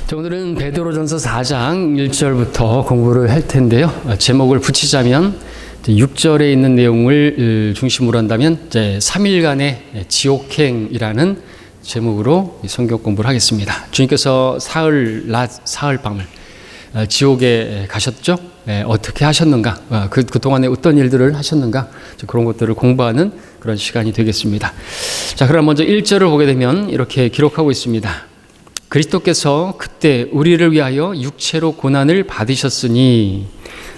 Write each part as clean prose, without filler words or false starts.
자, 오늘은 베드로전서 4장 1절부터 공부를 할 텐데요. 제목을 붙이자면 6절에 있는 내용을 중심으로 한다면 이제 3일간의 지옥행이라는 제목으로 성경 공부를 하겠습니다. 주님께서 사흘 낮 사흘 밤을 지옥에 가셨죠. 어떻게 하셨는가, 그동안에 어떤 일들을 하셨는가, 그런 것들을 공부하는 그런 시간이 되겠습니다. 자, 그럼 먼저 1절을 보게 되면 이렇게 기록하고 있습니다. 그리스도께서 그때 우리를 위하여 육체로 고난을 받으셨으니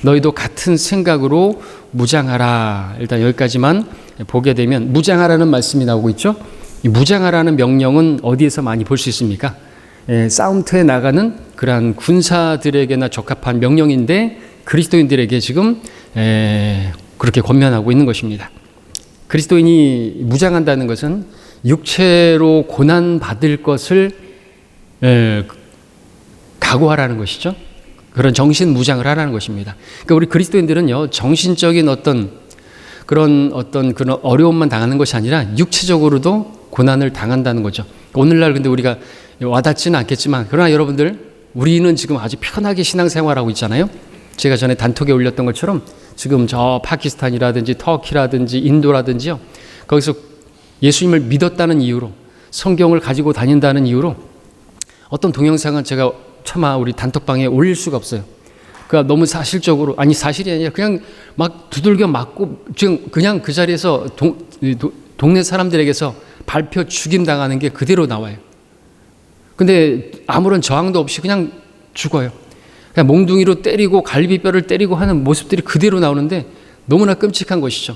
너희도 같은 생각으로 무장하라. 일단 여기까지만 보게 되면 무장하라는 말씀이 나오고 있죠. 이 무장하라는 명령은 어디에서 많이 볼 수 있습니까? 싸움터에 나가는 그러한 군사들에게나 적합한 명령인데 그리스도인들에게 지금 그렇게 권면하고 있는 것입니다. 그리스도인이 무장한다는 것은 육체로 고난받을 것을 각오하라는 것이죠. 그런 정신 무장을 하라는 것입니다. 그러니까 우리 그리스도인들은요, 정신적인 그런 어려움만 당하는 것이 아니라 육체적으로도 고난을 당한다는 거죠. 오늘날 근데 우리가 와닿지는 않겠지만, 그러나 여러분들, 우리는 지금 아주 편하게 신앙생활하고 있잖아요. 제가 전에 단톡에 올렸던 것처럼 지금 저 파키스탄이라든지 터키라든지 인도라든지요, 거기서 예수님을 믿었다는 이유로, 성경을 가지고 다닌다는 이유로 어떤 동영상은 제가 차마 우리 단톡방에 올릴 수가 없어요. 그러니까 너무 사실적으로, 아니 사실이 아니라 그냥 막 두들겨 맞고 지금 그냥 그 자리에서 동네 사람들에게서 발표 죽임당하는 게 그대로 나와요. 근데 아무런 저항도 없이 그냥 죽어요. 그냥 몽둥이로 때리고 갈비뼈를 때리고 하는 모습들이 그대로 나오는데 너무나 끔찍한 것이죠.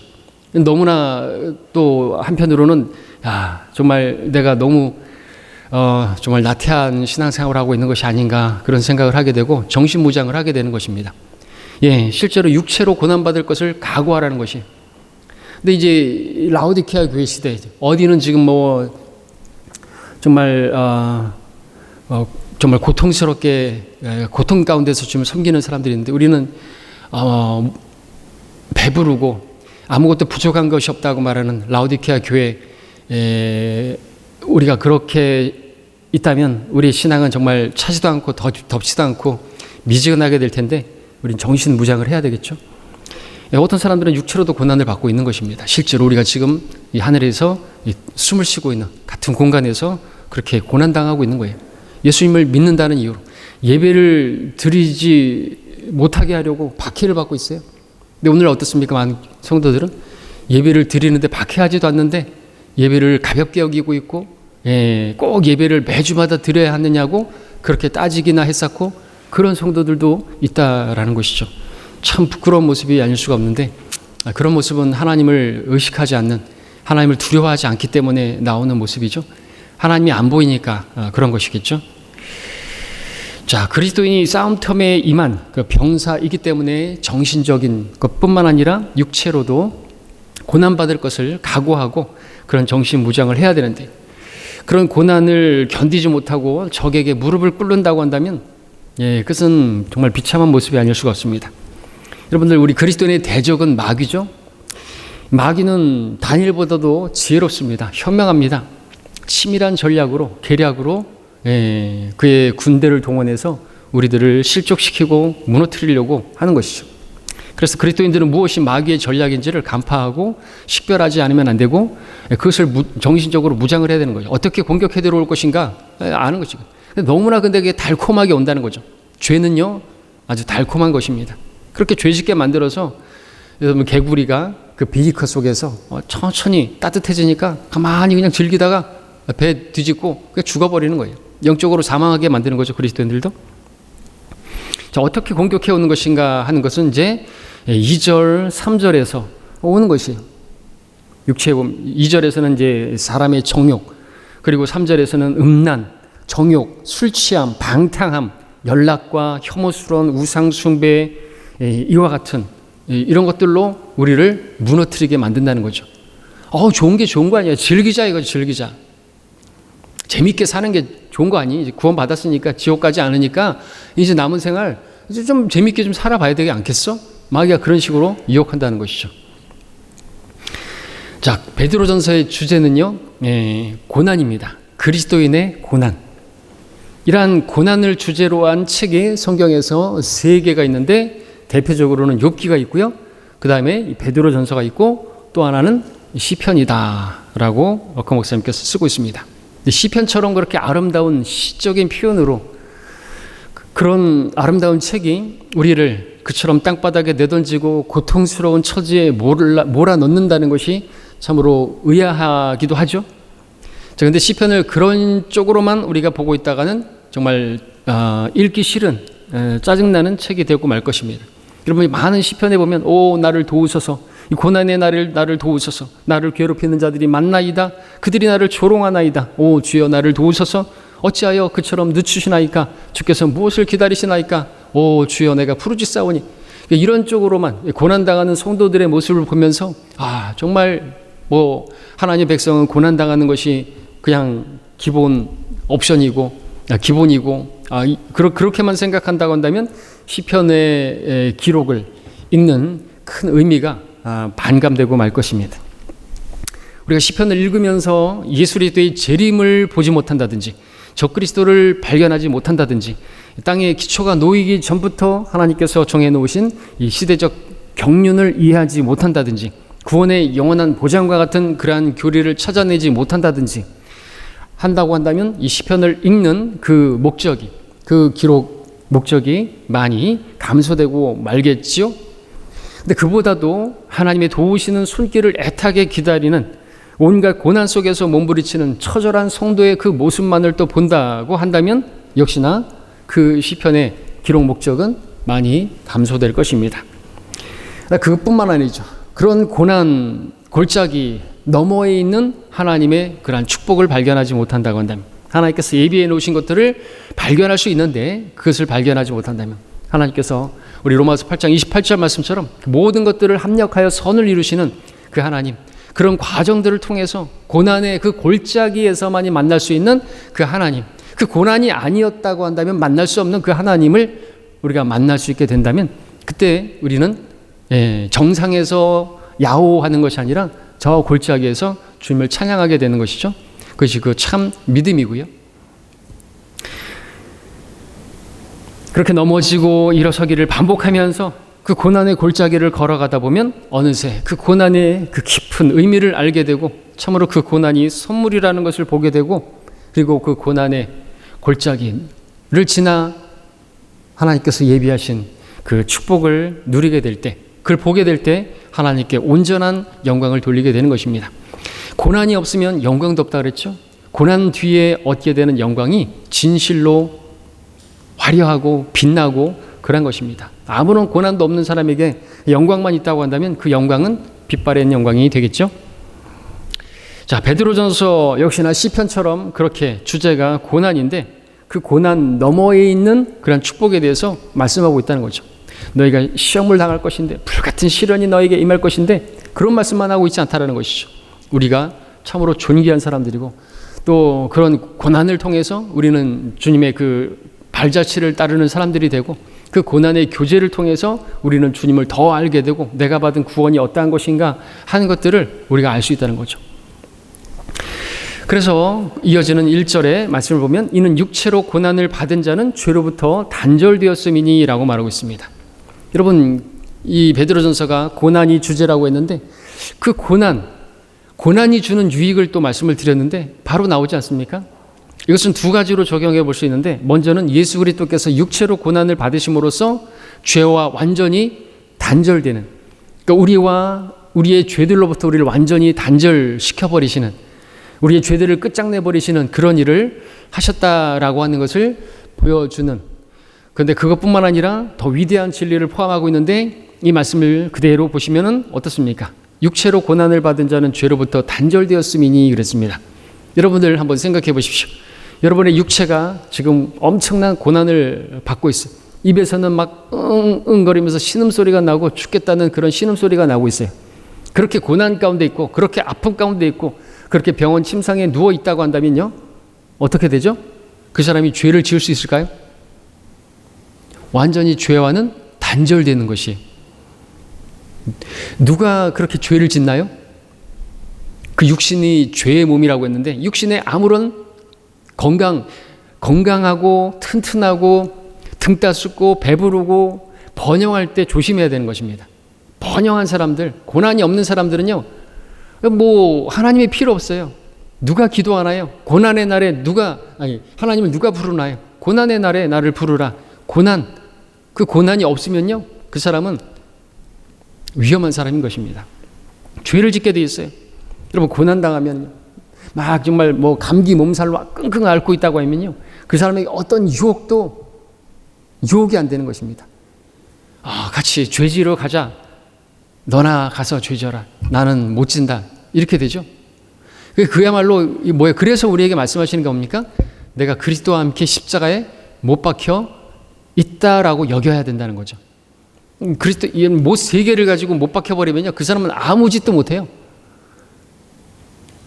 너무나 또 한편으로는 정말 내가 너무 정말 나태한 신앙생활을 하고 있는 것이 아닌가, 그런 생각을 하게 되고 정신무장을 하게 되는 것입니다. 실제로 육체로 고난받을 것을 각오하라는 것이. 근데 이제 라오디케아 교회 시대, 어디는 지금 정말 고통스럽게 고통 가운데서 지금 섬기는 사람들이 있는데, 우리는 배부르고 아무것도 부족한 것이 없다고 말하는 라오디케아 교회, 우리가 그렇게 있다면 우리 신앙은 정말 차지도 않고 덥지도 않고 미지근하게 될 텐데, 우린 정신무장을 해야 되겠죠. 어떤 사람들은 육체로도 고난을 받고 있는 것입니다. 실제로 우리가 지금 이 하늘에서 숨을 쉬고 있는 같은 공간에서 그렇게 고난당하고 있는 거예요. 예수님을 믿는다는 이유로 예배를 드리지 못하게 하려고 박해를 받고 있어요. 근데 오늘 어떻습니까? 많은 성도들은 예배를 드리는데 박해하지도 않는데 예배를 가볍게 여기고 있고, 꼭 예배를 매주마다 드려야 하느냐고 그렇게 따지기나 했었고, 그런 성도들도 있다라는 것이죠. 참 부끄러운 모습이 아닐 수가 없는데, 그런 모습은 하나님을 의식하지 않는, 하나님을 두려워하지 않기 때문에 나오는 모습이죠. 하나님이 안 보이니까 그런 것이겠죠. 자, 그리스도인이 싸움터에 임한 그 병사이기 때문에 정신적인 것뿐만 아니라 육체로도 고난받을 것을 각오하고 그런 정신무장을 해야 되는데, 그런 고난을 견디지 못하고 적에게 무릎을 꿇는다고 한다면 그것은 정말 비참한 모습이 아닐 수가 없습니다. 여러분들, 우리 그리스도인의 대적은 마귀죠. 마귀는 다니엘보다도 지혜롭습니다. 현명합니다. 치밀한 전략으로, 계략으로 그의 군대를 동원해서 우리들을 실족시키고 무너뜨리려고 하는 것이죠. 그래서 그리스도인들은 무엇이 마귀의 전략인지를 간파하고 식별하지 않으면 안 되고, 그것을 정신적으로 무장을 해야 되는 거죠. 어떻게 공격해 들어올 것인가 아는 것이고. 너무나 근데 그게 달콤하게 온다는 거죠. 죄는요, 아주 달콤한 것입니다. 그렇게 죄짓게 만들어서 여러분, 개구리가 그 비니커 속에서 천천히 따뜻해지니까 가만히 그냥 즐기다가 배 뒤집고 그냥 죽어버리는 거예요. 영적으로 사망하게 만드는 거죠, 그리스도인들도. 자, 어떻게 공격해 오는 것인가 하는 것은 이제 2절, 3절에서 오는 것이에요. 육체에 보면 2절에서는 이제 사람의 정욕, 그리고 3절에서는 음란, 정욕, 술 취함, 방탕함, 연락과 혐오스러운 우상 숭배, 이와 같은 이런 것들로 우리를 무너뜨리게 만든다는 거죠. 좋은 게 좋은 거 아니야. 즐기자 이거죠, 즐기자. 재밌게 사는 게 좋은 거 아니? 이제 구원 받았으니까, 지옥 가지 않으니까 이제 남은 생활 이제 좀 재밌게 좀 살아봐야 되지 않겠어? 마귀가 그런 식으로 유혹한다는 것이죠. 자, 베드로전서의 주제는요, 고난입니다. 그리스도인의 고난. 이러한 고난을 주제로 한 책이 성경에서 3개가 있는데 대표적으로는 욥기가 있고요. 그 다음에 베드로전서가 있고 또 하나는 시편이다라고 어커 목사님께서 쓰고 있습니다. 시편처럼 그렇게 아름다운 시적인 표현으로 그런 아름다운 책이 우리를 그처럼 땅바닥에 내던지고 고통스러운 처지에 몰아넣는다는 것이 참으로 의아하기도 하죠. 자, 근데 시편을 그런 쪽으로만 우리가 보고 있다가는 정말 읽기 싫은 짜증나는 책이 되고 말 것입니다. 여러분, 많은 시편에 보면 오 나를 도우소서, 이 고난의 나를 도우소서, 나를 괴롭히는 자들이 많나이다, 그들이 나를 조롱하나이다, 오 주여 나를 도우소서, 어찌하여 그처럼 늦추시나이까, 주께서 무엇을 기다리시나이까, 오 주여 내가 부르짖사오니. 이런 쪽으로만 고난당하는 성도들의 모습을 보면서 정말 하나님의 백성은 고난당하는 것이 그냥 기본 옵션이고 기본이고 그렇게만 생각한다고 한다면 시편의 기록을 읽는 큰 의미가 반감되고 말 것입니다. 우리가 시편을 읽으면서 예수 그리스도의 재림을 보지 못한다든지 적그리스도를 발견하지 못한다든지 땅의 기초가 놓이기 전부터 하나님께서 정해놓으신 이 시대적 경륜을 이해하지 못한다든지 구원의 영원한 보장과 같은 그러한 교리를 찾아내지 못한다든지 한다고 한다면 이 시편을 읽는 그 목적이, 그 기록 목적이 많이 감소되고 말겠지요. 근데 그보다도 하나님의 도우시는 손길을 애타게 기다리는 온갖 고난 속에서 몸부리치는 처절한 성도의 그 모습만을 또 본다고 한다면 역시나 그 시편의 기록 목적은 많이 감소될 것입니다. 그것뿐만 아니죠. 그런 고난 골짜기 너머에 있는 하나님의 그러한 축복을 발견하지 못한다고 한다면, 하나님께서 예비해 놓으신 것들을 발견할 수 있는데 그것을 발견하지 못한다면, 하나님께서 우리 로마서 8장 28절 말씀처럼 모든 것들을 합력하여 선을 이루시는 그 하나님, 그런 과정들을 통해서 고난의 그 골짜기에서만이 만날 수 있는 그 하나님, 그 고난이 아니었다고 한다면 만날 수 없는 그 하나님을 우리가 만날 수 있게 된다면, 그때 우리는 정상에서 야호하는 것이 아니라 저 골짜기에서 주님을 찬양하게 되는 것이죠. 그것이 그 참 믿음이고요. 그렇게 넘어지고 일어서기를 반복하면서 그 고난의 골짜기를 걸어가다 보면 어느새 그 고난의 그 깊은 의미를 알게 되고 참으로 그 고난이 선물이라는 것을 보게 되고, 그리고 그 고난의 골짜기를 지나 하나님께서 예비하신 그 축복을 누리게 될 때, 그걸 보게 될 때 하나님께 온전한 영광을 돌리게 되는 것입니다. 고난이 없으면 영광도 없다 그랬죠. 고난 뒤에 얻게 되는 영광이 진실로 화려하고 빛나고 그런 것입니다. 아무런 고난도 없는 사람에게 영광만 있다고 한다면 그 영광은 빛바랜 영광이 되겠죠. 자, 베드로전서 역시나 시편처럼 그렇게 주제가 고난인데 그 고난 너머에 있는 그런 축복에 대해서 말씀하고 있다는 거죠. 너희가 시험을 당할 것인데, 불같은 시련이 너에게 임할 것인데, 그런 말씀만 하고 있지 않다라는 것이죠. 우리가 참으로 존귀한 사람들이고 또 그런 고난을 통해서 우리는 주님의 그 발자취를 따르는 사람들이 되고, 그 고난의 교제를 통해서 우리는 주님을 더 알게 되고 내가 받은 구원이 어떠한 것인가 하는 것들을 우리가 알 수 있다는 거죠. 그래서 이어지는 1절의 말씀을 보면 이는 육체로 고난을 받은 자는 죄로부터 단절되었음이니 라고 말하고 있습니다. 여러분, 이 베드로전서가 고난이 주제라고 했는데 그 고난이 주는 유익을 또 말씀을 드렸는데 바로 나오지 않습니까? 이것은 두 가지로 적용해 볼 수 있는데, 먼저는 예수 그리스도께서 육체로 고난을 받으심으로써 죄와 완전히 단절되는, 그러니까 우리와 우리의 죄들로부터 우리를 완전히 단절시켜 버리시는, 우리의 죄들을 끝장내 버리시는 그런 일을 하셨다라고 하는 것을 보여주는, 그런데 그것뿐만 아니라 더 위대한 진리를 포함하고 있는데 이 말씀을 그대로 보시면은 어떻습니까? 육체로 고난을 받은 자는 죄로부터 단절되었음이니 그랬습니다. 여러분들 한번 생각해 보십시오. 여러분의 육체가 지금 엄청난 고난을 받고 있어요. 입에서는 막 응응거리면서 신음소리가 나고 죽겠다는 그런 신음소리가 나오고 있어요. 그렇게 고난 가운데 있고 그렇게 아픔 가운데 있고 그렇게 병원 침상에 누워 있다고 한다면요, 어떻게 되죠? 그 사람이 죄를 지을 수 있을까요? 완전히 죄와는 단절되는 것이에요. 누가 그렇게 죄를 짓나요? 그 육신이 죄의 몸이라고 했는데 육신에 아무런 건강, 건강하고 튼튼하고 등 따숩고 배부르고 번영할 때 조심해야 되는 것입니다. 번영한 사람들, 고난이 없는 사람들은요, 뭐 하나님의 필요 없어요. 누가 기도하나요? 고난의 날에 하나님을 누가 부르나요? 고난의 날에 나를 부르라. 그 고난이 없으면요, 그 사람은 위험한 사람인 것입니다. 죄를 짓게 돼 있어요. 여러분, 고난 당하면 막 정말 뭐 감기 몸살로 끙끙 앓고 있다고 하면요, 그 사람에게 어떤 유혹이 안 되는 것입니다. 같이 죄 지러 가자. 너나 가서 죄 져라. 나는 못 진다. 이렇게 되죠. 그야말로 그래서 우리에게 말씀하시는 게 뭡니까? 내가 그리스도와 함께 십자가에 못 박혀 있다라고 여겨야 된다는 거죠. 못 세 개를 가지고 못 박혀버리면요, 그 사람은 아무 짓도 못해요.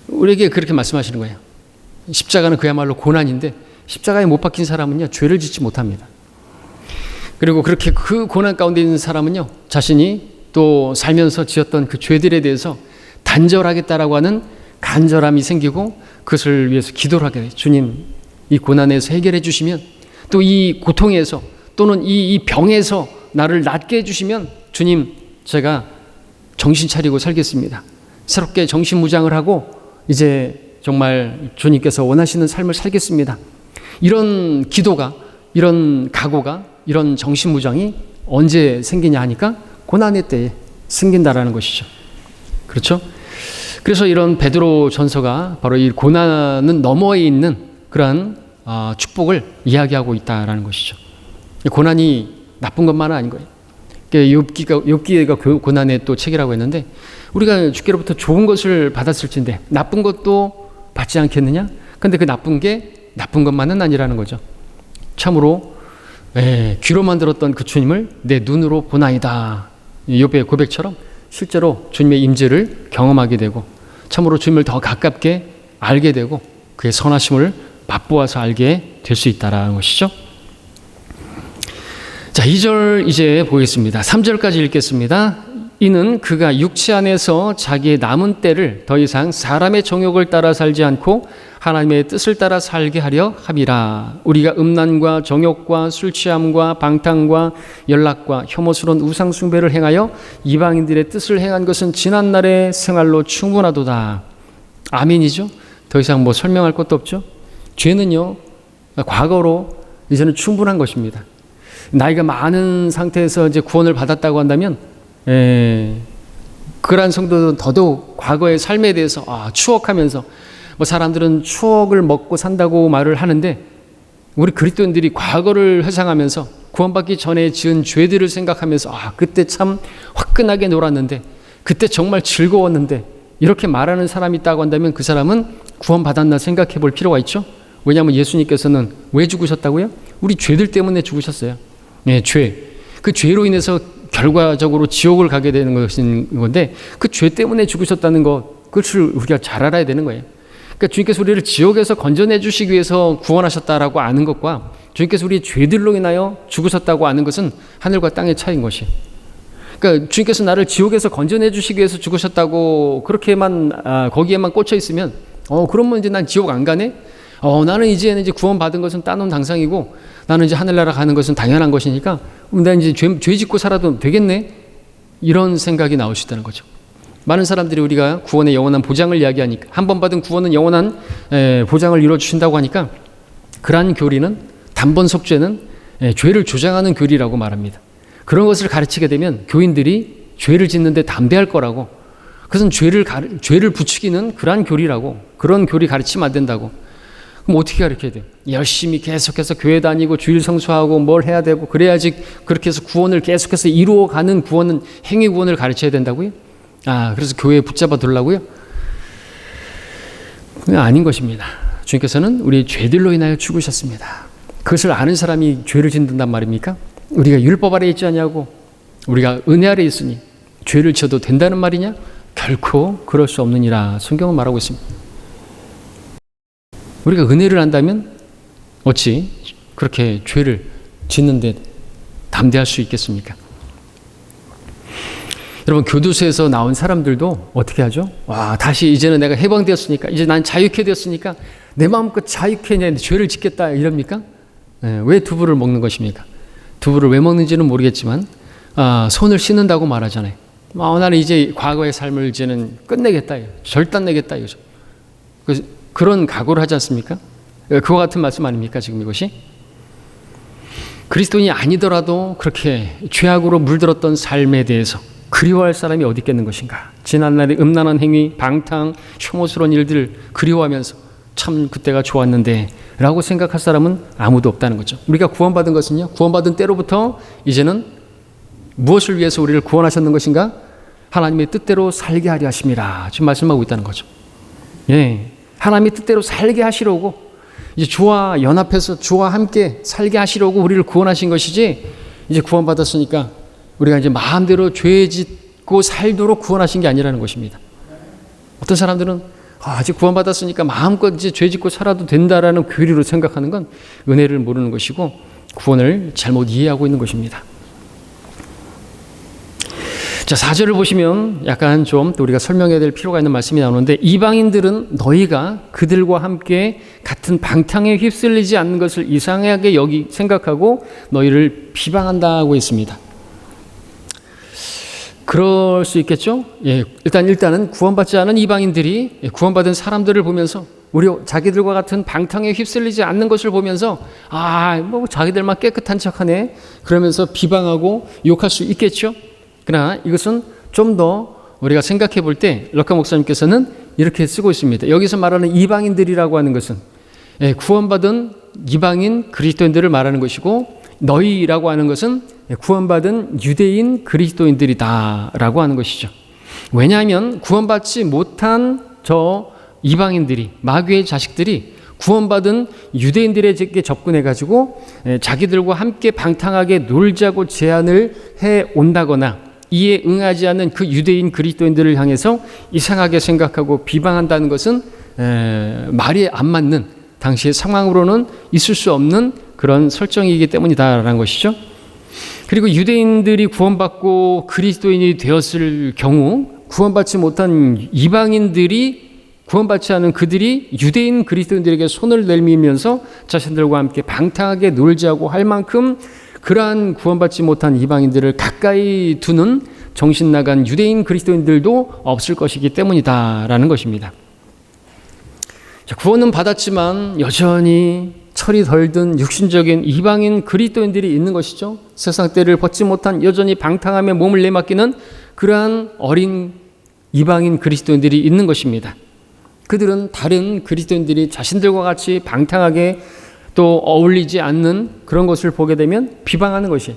우리에게 그렇게 말씀하시는 거예요. 십자가는 그야말로 고난인데 십자가에 못 박힌 사람은요, 죄를 짓지 못합니다. 그리고 그렇게 그 고난 가운데 있는 사람은요, 자신이 또 살면서 지었던 그 죄들에 대해서 단절하겠다라고 하는 간절함이 생기고 그것을 위해서 기도를 하게 돼요. 주님, 이 고난에서 해결해 주시면, 또 이 고통에서 또는 이 병에서 나를 낫게 해주시면 주님, 제가 정신 차리고 살겠습니다. 새롭게 정신무장을 하고 이제 정말 주님께서 원하시는 삶을 살겠습니다. 이런 기도가, 이런 각오가, 이런 정신무장이 언제 생기냐 하니까 고난의 때에 생긴다라는 것이죠. 그렇죠? 그래서 이런 베드로 전서가 바로 이 고난은 너머에 있는 그러한 축복을 이야기하고 있다라는 것이죠. 고난이 나쁜 것만은 아닌 거예요. 욥기가 고난의 또 책이라고 했는데, 우리가 주께로부터 좋은 것을 받았을진데 나쁜 것도 받지 않겠느냐? 근데 그 나쁜 게 나쁜 것만은 아니라는 거죠. 참으로 귀로만 들었던 그 주님을 내 눈으로 보나이다. 욥의 고백처럼 실제로 주님의 임재를 경험하게 되고 참으로 주님을 더 가깝게 알게 되고 그의 선하심을 맛보아서 알게 될 수 있다라는 것이죠. 자, 2절 이제 보겠습니다. 3절까지 읽겠습니다. 이는 그가 육체 안에서 자기의 남은 때를 더 이상 사람의 정욕을 따라 살지 않고 하나님의 뜻을 따라 살게 하려 함이라. 우리가 음란과 정욕과 술취함과 방탕과 연락과 혐오스러운 우상숭배를 행하여 이방인들의 뜻을 행한 것은 지난날의 생활로 충분하도다. 아멘이죠. 더 이상 뭐 설명할 것도 없죠. 죄는요, 과거로 이제는 충분한 것입니다. 나이가 많은 상태에서 이제 구원을 받았다고 한다면, 그러한 성도들은 더더욱 과거의 삶에 대해서 추억하면서, 뭐 사람들은 추억을 먹고 산다고 말을 하는데, 우리 그리스도인들이 과거를 회상하면서 구원받기 전에 지은 죄들을 생각하면서 그때 참 화끈하게 놀았는데, 그때 정말 즐거웠는데, 이렇게 말하는 사람이 있다고 한다면 그 사람은 구원받았나 생각해 볼 필요가 있죠. 왜냐하면 예수님께서는 왜 죽으셨다고요? 우리 죄들 때문에 죽으셨어요. 죄. 그 죄로 인해서 결과적으로 지옥을 가게 되는 것인 건데, 그 죄 때문에 죽으셨다는 것, 그것을 우리가 잘 알아야 되는 거예요. 그러니까 주님께서 우리를 지옥에서 건져내 주시기 위해서 구원하셨다라고 아는 것과 주님께서 우리의 죄들로 인하여 죽으셨다고 아는 것은 하늘과 땅의 차이인 것이. 그러니까 주님께서 나를 지옥에서 건져내 주시기 위해서 죽으셨다고 그렇게만 거기에만 꽂혀 있으면 그러면 이제 난 지옥 안 가네? 나는 이제는 구원 받은 것은 따놓은 당상이고 나는 이제 하늘나라 가는 것은 당연한 것이니까 난 이제 죄 짓고 살아도 되겠네? 이런 생각이 나올 수 있다는 거죠. 많은 사람들이 우리가 구원의 영원한 보장을 이야기하니까, 한 번 받은 구원은 영원한 보장을 이루어주신다고 하니까, 그러한 교리는, 단번 속죄는 죄를 조장하는 교리라고 말합니다. 그런 것을 가르치게 되면 교인들이 죄를 짓는데 담대할 거라고, 그것은 죄를 부추기는 그러한 교리라고, 그런 교리 가르치면 안 된다고. 그럼 어떻게 가르쳐야 돼요? 열심히 계속해서 교회 다니고 주일 성수하고 뭘 해야 되고 그래야지, 그렇게 해서 구원을 계속해서 이루어가는 구원은 행위 구원을 가르쳐야 된다고요? 그래서 교회에 붙잡아 두려고요? 그건 아닌 것입니다. 주님께서는 우리의 죄들로 인하여 죽으셨습니다. 그것을 아는 사람이 죄를 짓는단 말입니까? 우리가 율법 아래에 있지 않냐고, 우리가 은혜 아래에 있으니 죄를 지어도 된다는 말이냐? 결코 그럴 수 없느니라 성경은 말하고 있습니다. 우리가 은혜를 안다면 어찌 그렇게 죄를 짓는데 담대할 수 있겠습니까? 여러분, 교도소에서 나온 사람들도 어떻게 하죠? 다시 이제는 내가 해방되었으니까, 이제 난 자유케 되었으니까 내 마음껏 자유케 하냐, 죄를 짓겠다 이럽니까? 왜 두부를 먹는 것입니까? 두부를 왜 먹는지는 모르겠지만 손을 씻는다고 말하잖아요. 나는 이제 과거의 삶을 이제는 끝내겠다, 절단내겠다 이거죠. 그런 각오를 하지 않습니까? 그와 같은 말씀 아닙니까? 지금 이것이 그리스도인이 아니더라도 그렇게 죄악으로 물들었던 삶에 대해서 그리워할 사람이 어디 있겠는 것인가? 지난날의 음란한 행위, 방탕, 혐오스러운 일들을 그리워하면서 참 그때가 좋았는데 라고 생각할 사람은 아무도 없다는 거죠. 우리가 구원받은 것은요, 구원받은 때로부터 이제는 무엇을 위해서 우리를 구원하셨는 것인가? 하나님의 뜻대로 살게 하려 하심이라 지금 말씀하고 있다는 거죠. 예, 하나님의 뜻대로 살게 하시려고, 이제 주와 연합해서 주와 함께 살게 하시려고 우리를 구원하신 것이지, 이제 구원받았으니까 우리가 이제 마음대로 죄 짓고 살도록 구원하신 게 아니라는 것입니다. 어떤 사람들은 아직 구원받았으니까 마음껏 이제 죄 짓고 살아도 된다라는 교리로 생각하는 건 은혜를 모르는 것이고 구원을 잘못 이해하고 있는 것입니다. 자, 4절을 보시면 약간 좀 또 우리가 설명해야 될 필요가 있는 말씀이 나오는데, 이방인들은 너희가 그들과 함께 같은 방탕에 휩쓸리지 않는 것을 이상하게 생각하고 너희를 비방한다고 했습니다. 그럴 수 있겠죠? 예, 일단은 구원받지 않은 이방인들이 구원받은 사람들을 보면서 자기들과 같은 방탕에 휩쓸리지 않는 것을 보면서 뭐 자기들만 깨끗한 척하네 그러면서 비방하고 욕할 수 있겠죠? 그러나 이것은 좀 더 우리가 생각해 볼 때 럭카 목사님께서는 이렇게 쓰고 있습니다. 여기서 말하는 이방인들이라고 하는 것은 구원받은 이방인 그리스도인들을 말하는 것이고, 너희라고 하는 것은 구원받은 유대인 그리스도인들이다라고 하는 것이죠. 왜냐하면 구원받지 못한 저 이방인들이, 마귀의 자식들이 구원받은 유대인들에게 접근해가지고 자기들과 함께 방탕하게 놀자고 제안을 해 온다거나 이에 응하지 않는 그 유대인 그리스도인들을 향해서 이상하게 생각하고 비방한다는 것은 말이 안 맞는, 당시의 상황으로는 있을 수 없는 그런 설정이기 때문이다라는 것이죠. 그리고 유대인들이 구원받고 그리스도인이 되었을 경우 구원받지 못한 이방인들이, 구원받지 않은 그들이 유대인 그리스도인들에게 손을 내밀면서 자신들과 함께 방탕하게 놀자고 할 만큼 그러한 구원받지 못한 이방인들을 가까이 두는 정신 나간 유대인 그리스도인들도 없을 것이기 때문이다라는 것입니다. 자, 구원은 받았지만 여전히 철이 덜 든 육신적인 이방인 그리스도인들이 있는 것이죠. 세상 때를 벗지 못한 여전히 방탕함에 몸을 내맡기는 그러한 어린 이방인 그리스도인들이 있는 것입니다. 그들은 다른 그리스도인들이 자신들과 같이 방탕하게 또 어울리지 않는 그런 것을 보게 되면 비방하는 것이,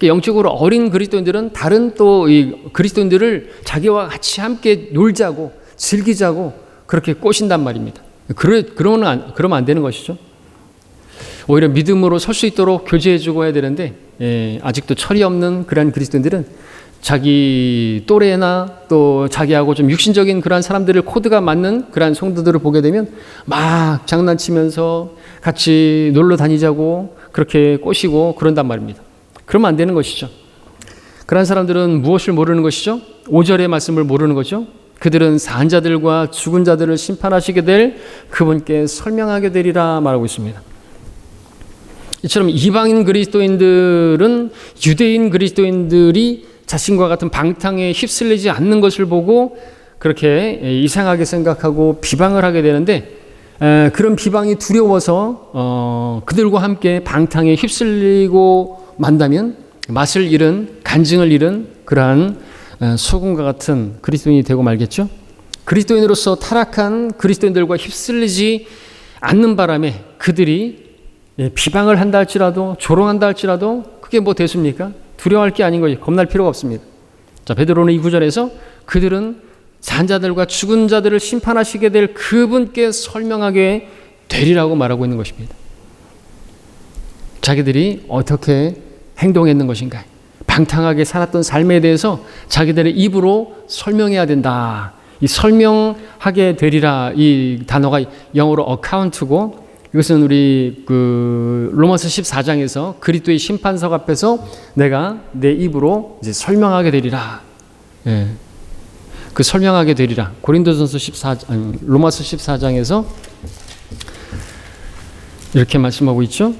영적으로 어린 그리스도인들은 다른 또 이 그리스도인들을 자기와 같이 함께 놀자고 즐기자고 그렇게 꼬신단 말입니다. 그러면 안 되는 것이죠. 오히려 믿음으로 설 수 있도록 교제해주고 해야 되는데, 아직도 철이 없는 그러한 그리스도인들은 자기 또래나 또 자기하고 좀 육신적인 그러한 사람들을 코드가 맞는 그러한 성도들을 보게 되면 막 장난치면서 같이 놀러 다니자고 그렇게 꼬시고 그런단 말입니다. 그러면 안 되는 것이죠. 그러한 사람들은 무엇을 모르는 것이죠? 5절의 말씀을 모르는 거죠. 그들은 산 자들과 죽은 자들을 심판하시게 될 그분께 설명하게 되리라 말하고 있습니다. 이처럼 이방인 그리스도인들은 유대인 그리스도인들이 자신과 같은 방탕에 휩쓸리지 않는 것을 보고 그렇게 이상하게 생각하고 비방을 하게 되는데, 그런 비방이 두려워서 그들과 함께 방탕에 휩쓸리고 만다면 맛을 잃은, 간증을 잃은 그러한 소금과 같은 그리스도인이 되고 말겠죠. 그리스도인으로서 타락한 그리스도인들과 휩쓸리지 않는 바람에 그들이 비방을 한다 할지라도 조롱한다 할지라도 그게 뭐 대수입니까? 두려워할 게 아닌 거지. 겁날 필요가 없습니다. 자, 베드로는 이 구절에서 그들은 산 자들과 죽은 자들을 심판하시게 될 그분께 설명하게 되리라고 말하고 있는 것입니다. 자기들이 어떻게 행동했는 것인가, 방탕하게 살았던 삶에 대해서 자기들의 입으로 설명해야 된다. 이 설명하게 되리라, 이 단어가 영어로 account고, 이것은 우리 로마서 14장에서 그리스도의 심판석 앞에서 내가 내 입으로 이제 설명하게 되리라. 예. 그 설명하게 되리라. 로마서 14장에서 이렇게 말씀하고 있죠.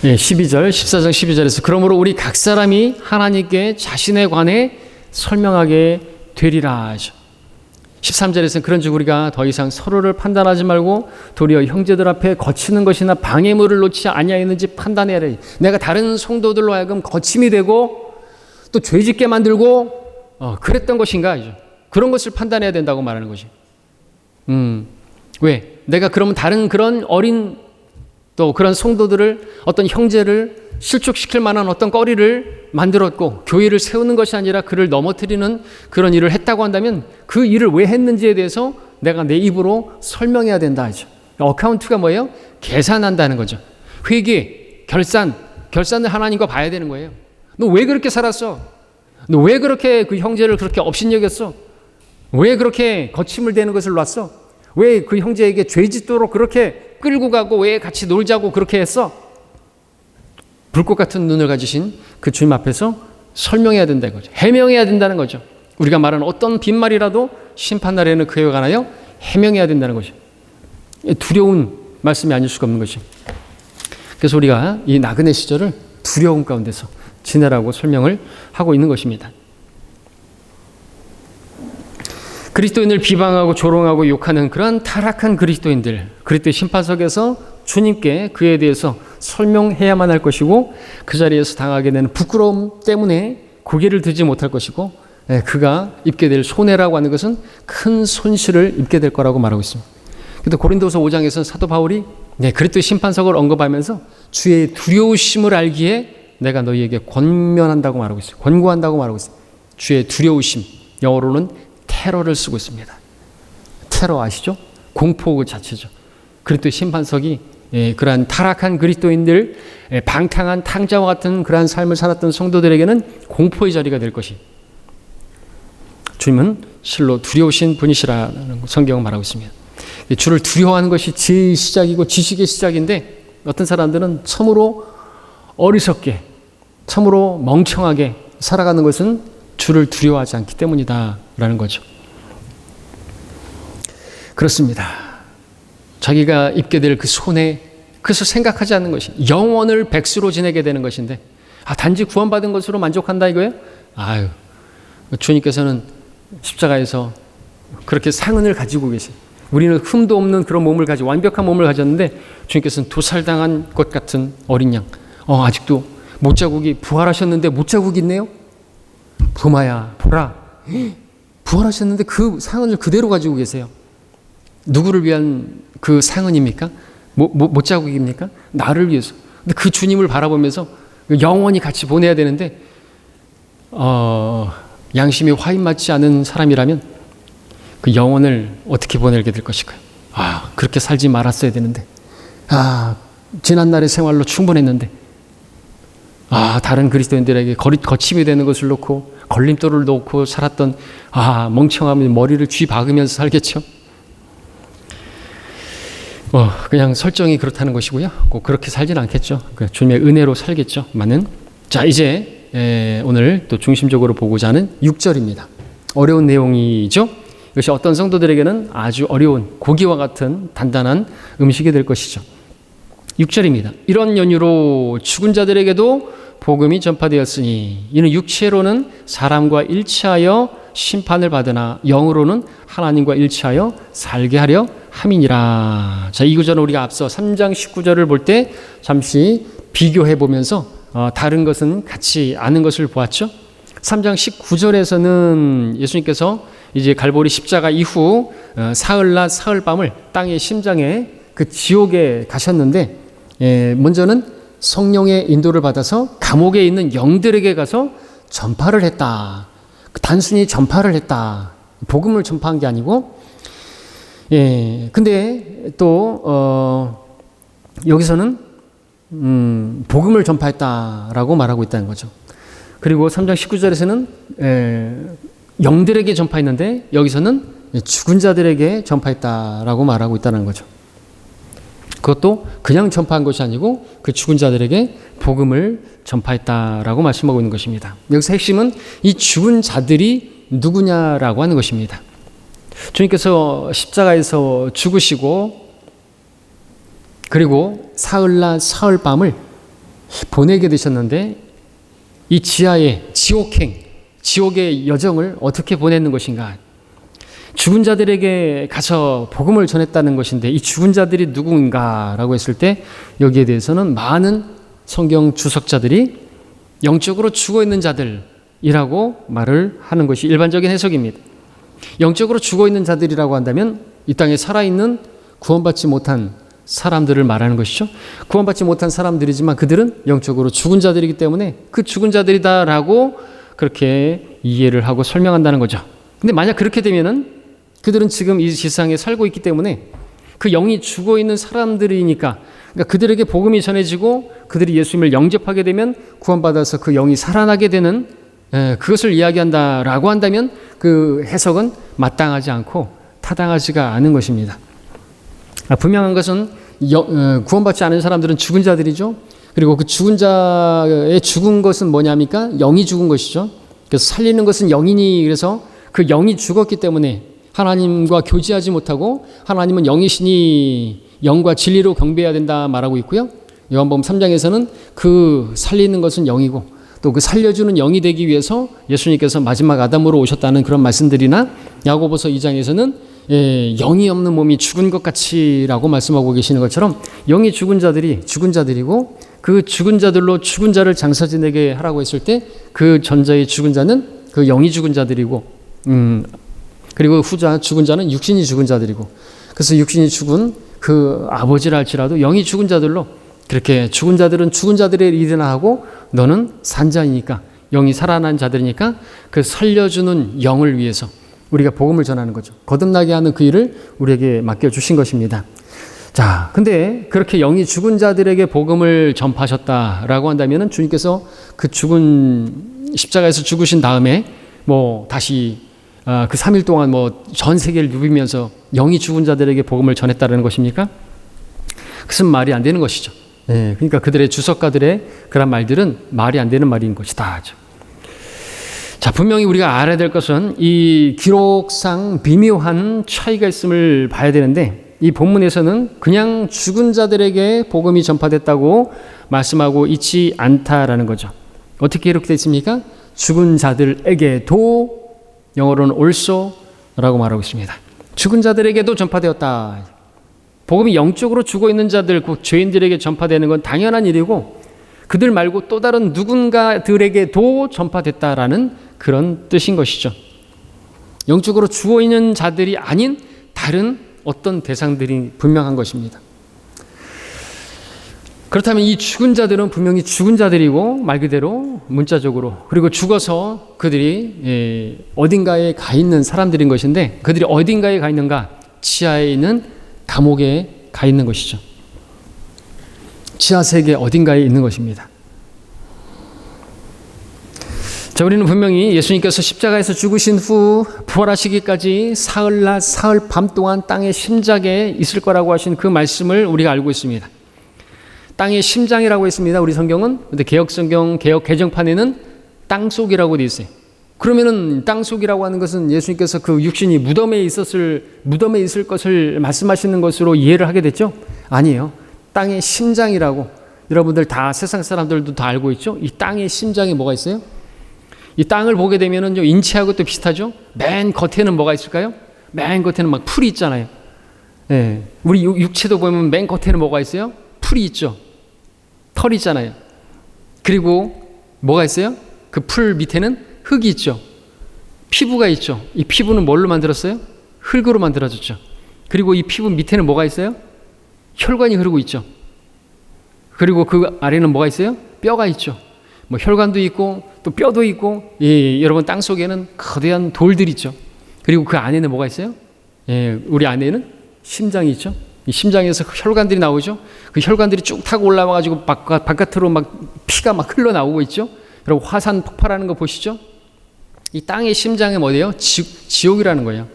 12절, 14장 12절에서 그러므로 우리 각 사람이 하나님께 자신에 관해 설명하게 되리라 하죠. 13절에서는 그런즉 우리가 더 이상 서로를 판단하지 말고 도리어 형제들 앞에 거치는 것이나 방해물을 놓지 아니하였는지 판단해야 해. 내가 다른 성도들로 하여금 거침이 되고 또 죄짓게 만들고 그랬던 것인가? 그런 것을 판단해야 된다고 말하는 것이. 왜? 내가 그러면 다른 그런 어린 또 그런 성도들을 어떤 형제를 실족시킬 만한 어떤 거리를 만들었고 교회를 세우는 것이 아니라 그를 넘어뜨리는 그런 일을 했다고 한다면 그 일을 왜 했는지에 대해서 내가 내 입으로 설명해야 된다 하죠. 어카운트가 뭐예요? 계산한다는 거죠. 회계, 결산을 하나님과 봐야 되는 거예요. 너 왜 그렇게 살았어? 너 왜 그렇게 그 형제를 그렇게 업신여겼어? 왜 그렇게 거침을 대는 것을 놨어? 왜 그 형제에게 죄짓도록 그렇게 끌고 가고 왜 같이 놀자고 그렇게 했어? 불꽃 같은 눈을 가지신 그 주님 앞에서 설명해야 된다는 거죠. 해명해야 된다는 거죠. 우리가 말하는 어떤 빈말이라도 심판날에는 그에 관하여 해명해야 된다는 거죠. 두려운 말씀이 아닐 수가 없는 것이. 그래서 우리가 이 나그네 시절을 두려움 가운데서 지내라고 설명을 하고 있는 것입니다. 그리스도인을 비방하고 조롱하고 욕하는 그런 타락한 그리스도인들, 그리스도의 심판석에서 주님께 그에 대해서 설명해야만 할 것이고 그 자리에서 당하게 되는 부끄러움 때문에 고개를 들지 못할 것이고 그가 입게 될 손해라고 하는 것은 큰 손실을 입게 될 거라고 말하고 있습니다. 그런데 고린도서 5장에서는 사도 바울이 그리스도의 심판석을 언급하면서 주의 두려우심을 알기에 내가 너희에게 권면한다고 말하고 있어요. 권고한다고 말하고 있어요. 주의 두려우심, 영어로는 테러를 쓰고 있습니다. 테러 아시죠? 공포 그 자체죠. 그리스도의 심판석이 그러한 타락한 그리스도인들, 방탕한 탕자와 같은 그러한 삶을 살았던 성도들에게는 공포의 자리가 될 것이. 주님은 실로 두려우신 분이시라는 성경은 말하고 있습니다. 주를 두려워하는 것이 지혜의 시작이고 지식의 시작인데 어떤 사람들은 참으로 어리석게, 참으로 멍청하게 살아가는 것은 주를 두려워하지 않기 때문이다라는 거죠. 그렇습니다. 자기가 입게 될 그 손해, 그래서 생각하지 않는 것이 영원을 백수로 지내게 되는 것인데 단지 구원받은 것으로 만족한다 이거예요? 주님께서는 십자가에서 그렇게 상흔을 가지고 계세요. 우리는 흠도 없는 그런 몸을 가지고 완벽한 몸을 가졌는데 주님께서는 도살당한 것 같은 어린 양. 아직도 못자국이 부활하셨는데 못자국이 있네요? 도마야 보라, 부활하셨는데 그 상흔을 그대로 가지고 계세요. 누구를 위한 그 상흔입니까? 못자국입니까? 나를 위해서. 근데 그 주님을 바라보면서 영원히 같이 보내야 되는데 양심이 화인 맞지 않은 사람이라면 그 영혼을 어떻게 보내게 될 것일까요? 그렇게 살지 말았어야 되는데 지난날의 생활로 충분했는데 다른 그리스도인들에게 거침이 되는 것을 놓고 걸림돌을 놓고 살았던 멍청하면 머리를 쥐박으면서 살겠죠. 그냥 설정이 그렇다는 것이고요. 꼭 그렇게 살지는 않겠죠. 주님의 은혜로 살겠죠. 자, 이제 오늘 또 중심적으로 보고자 하는 6절입니다. 어려운 내용이죠. 이것이 어떤 성도들에게는 아주 어려운 고기와 같은 단단한 음식이 될 것이죠. 6절입니다. 이런 연유로 죽은 자들에게도 복음이 전파되었으니 이는 육체로는 사람과 일치하여 심판을 받으나 영으로는 하나님과 일치하여 살게 하려 함이니라. 자, 이 구절은 우리가 앞서 3장 19절을 볼 때 잠시 비교해 보면서 다른 것은 같이 아는 것을 보았죠. 3장 19절에서는 예수님께서 이제 갈보리 십자가 이후 사흘낮 사흘밤을 땅의 심장에 그 지옥에 가셨는데 먼저는 성령의 인도를 받아서 감옥에 있는 영들에게 가서 전파를 했다. 단순히 전파를 했다. 복음을 전파한 게 아니고 근데 또 여기서는 복음을 전파했다라고 말하고 있다는 거죠. 그리고 3장 19절에서는 영들에게 전파했는데 여기서는 죽은 자들에게 전파했다라고 말하고 있다는 거죠. 그것도 그냥 전파한 것이 아니고 그 죽은 자들에게 복음을 전파했다라고 말씀하고 있는 것입니다. 여기서 핵심은 이 죽은 자들이 누구냐라고 하는 것입니다. 주님께서 십자가에서 죽으시고 그리고 사흘날 사흘밤을 보내게 되셨는데 이 지하의 지옥의 여정을 어떻게 보냈는 것인가? 죽은 자들에게 가서 복음을 전했다는 것인데 이 죽은 자들이 누군가라고 했을 때 여기에 대해서는 많은 성경 주석자들이 영적으로 죽어 있는 자들이라고 말을 하는 것이 일반적인 해석입니다. 영적으로 죽어 있는 자들이라고 한다면 이 땅에 살아있는 구원받지 못한 사람들을 말하는 것이죠. 구원받지 못한 사람들이지만 그들은 영적으로 죽은 자들이기 때문에 그 죽은 자들이다라고 그렇게 이해를 하고 설명한다는 거죠. 근데 만약 그렇게 되면은 그들은 지금 이 세상에 살고 있기 때문에 그 영이 죽어 있는 사람들이니까 그러니까 그들에게 복음이 전해지고 그들이 예수님을 영접하게 되면 구원받아서 그 영이 살아나게 되는 그것을 이야기한다라고 한다면 그 해석은 마땅하지 않고 타당하지가 않은 것입니다. 분명한 것은 구원받지 않은 사람들은 죽은 자들이죠. 그리고 그 죽은 자의 죽은 것은 뭐냐니까 영이 죽은 것이죠. 그래서 살리는 것은 영이니 그래서 그 영이 죽었기 때문에 하나님과 교제하지 못하고 하나님은 영이시니 영과 진리로 경배해야 된다 말하고 있고요. 요한복음 3장에서는 그 살리는 것은 영이고 또 그 살려주는 영이 되기 위해서 예수님께서 마지막 아담으로 오셨다는 그런 말씀들이나 야고보서 2장에서는 영이 없는 몸이 죽은 것 같이라고 말씀하고 계시는 것처럼 영이 죽은 자들이 죽은 자들이고 그 죽은 자들로 죽은 자를 장사 지내게 하라고 했을 때 그 전자의 죽은 자는 그 영이 죽은 자들이고 그리고 후자 죽은 자는 육신이 죽은 자들이고 그래서 육신이 죽은 그 아버지라 할지라도 영이 죽은 자들로 그렇게 죽은 자들은 죽은 자들의 일이나 하고 너는 산 자이니까 영이 살아난 자들이니까 그 살려주는 영을 위해서 우리가 복음을 전하는 거죠. 거듭나게 하는 그 일을 우리에게 맡겨주신 것입니다. 자, 근데 그렇게 영이 죽은 자들에게 복음을 전파하셨다라고 한다면 주님께서 그 죽은 십자가에서 죽으신 다음에 뭐 다시 그 3일 동안 뭐 전 세계를 누비면서 영이 죽은 자들에게 복음을 전했다는 것입니까? 그것은 말이 안 되는 것이죠. 그러니까 그들의 주석가들의 그런 말들은 말이 안 되는 말인 것이다. 자, 분명히 우리가 알아야 될 것은 이 기록상 미묘한 차이가 있음을 봐야 되는데 이 본문에서는 그냥 죽은 자들에게 복음이 전파됐다고 말씀하고 있지 않다라는 거죠. 어떻게 이렇게 됐습니까? 죽은 자들에게도 영어로는 also라고 말하고 있습니다. 죽은 자들에게도 전파되었다. 복음이 영적으로 죽어 있는 자들, 그 죄인들에게 전파되는 건 당연한 일이고 그들 말고 또 다른 누군가들에게도 전파됐다라는 그런 뜻인 것이죠. 영적으로 죽어 있는 자들이 아닌 다른 어떤 대상들이 분명한 것입니다. 그렇다면 이 죽은 자들은 분명히 죽은 자들이고 말 그대로 문자적으로 그리고 죽어서 그들이 어딘가에 가 있는 사람들인 것인데 그들이 어딘가에 가 있는가? 지하에 있는 감옥에 가 있는 것이죠. 지하 세계 어딘가에 있는 것입니다. 자, 우리는 분명히 예수님께서 십자가에서 죽으신 후 부활하시기까지 사흘날 사흘밤 동안 땅의 심장에 있을 거라고 하신 그 말씀을 우리가 알고 있습니다. 땅의 심장이라고 했습니다. 우리 성경은. 근데 개혁성경 개혁 개정판에는 땅속이라고 되어 있어요. 그러면은 땅속이라고 하는 것은 예수님께서 그 육신이 무덤에 있을 것을 말씀하시는 것으로 이해를 하게 됐죠? 아니에요. 땅의 심장이라고 여러분들 다 세상 사람들도 다 알고 있죠? 이 땅의 심장에 뭐가 있어요? 이 땅을 보게 되면은 좀 인체하고 또 비슷하죠? 맨 겉에는 뭐가 있을까요? 맨 겉에는 막 풀이 있잖아요. 예. 우리 육체도 보면 맨 겉에는 뭐가 있어요? 풀이 있죠. 털이 있잖아요. 그리고 뭐가 있어요? 그 풀 밑에는 흙이 있죠. 피부가 있죠. 이 피부는 뭘로 만들었어요? 흙으로 만들어졌죠. 그리고 이 피부 밑에는 뭐가 있어요? 혈관이 흐르고 있죠. 그리고 그 아래는 뭐가 있어요? 뼈가 있죠. 뭐 혈관도 있고 또 뼈도 있고 여러분 땅 속에는 거대한 돌들이 있죠. 그리고 그 안에는 뭐가 있어요? 우리 안에는 심장이 있죠. 이 심장에서 혈관들이 나오죠. 그 혈관들이 쭉 타고 올라와가지고 바깥으로 막 피가 막 흘러나오고 있죠. 그리고 화산 폭발하는 거 보시죠. 이 땅의 심장이 뭐예요? 지옥이라는 거예요.